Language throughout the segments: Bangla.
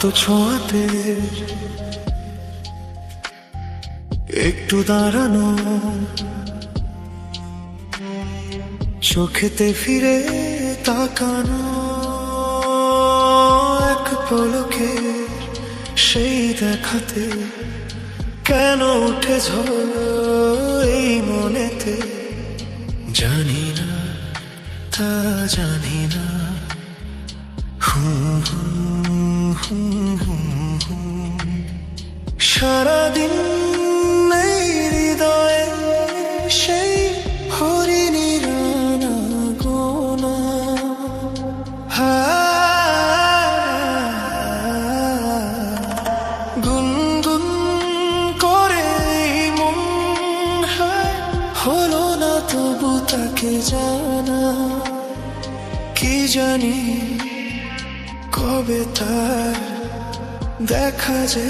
আলতো ছোঁয়াতে একটু দাঁড়ানো, চোখেতে ফিরে তাকানো, এক পলকে সেই দেখাতে কেন উঠে ঝড় এই মনেতে, জানি না তা জানি না। সারাদিন নেই হৃদয়ে সেই হরিণীর গোনা, গুনগুন করে মন হলো না তবু তাকে জানা, কি জানি কবে তার দেখা যে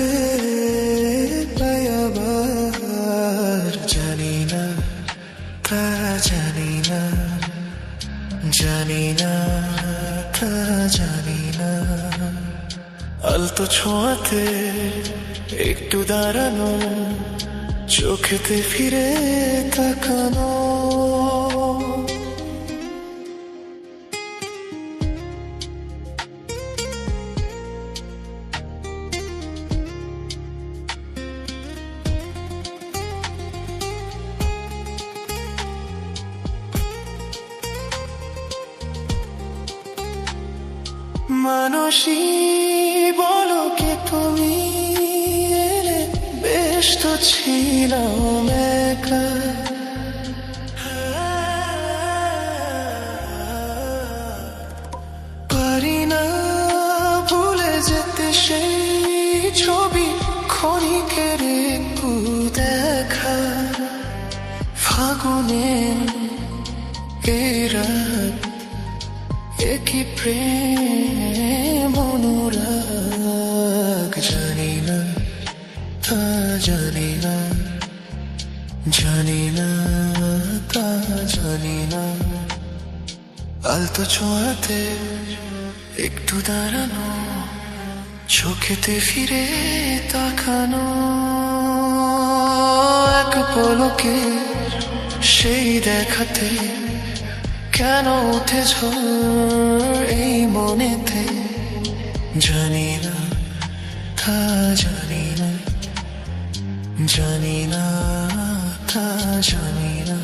পাই আবার, জানি না তা জানি না, জানি না তা জানি না। আলতো ছোঁয়াতে একটু দাঁড়ানো, চোখেতে ফিরে তাকানো, মানসী বলো কে তুমি এলে, বেশ তো ছিলাম একা, পারি না ভুলে যেতে সেই ছবি ক্ষণিকের একটু দেখা, ফাগুনের এই রাত একই প্রেম অনুরাগ, জানি না তা জানি না, জানি না তা জানি না। আলতো ছোঁয়াতে একটু দাঁড়ানো, চোখেতে ফিরে তাকানো, এক পলকে সেই দেখাতে কেন উঠে ঝড় এই মনেতে, জানি না তা জানি না, জানি না তা জানি না।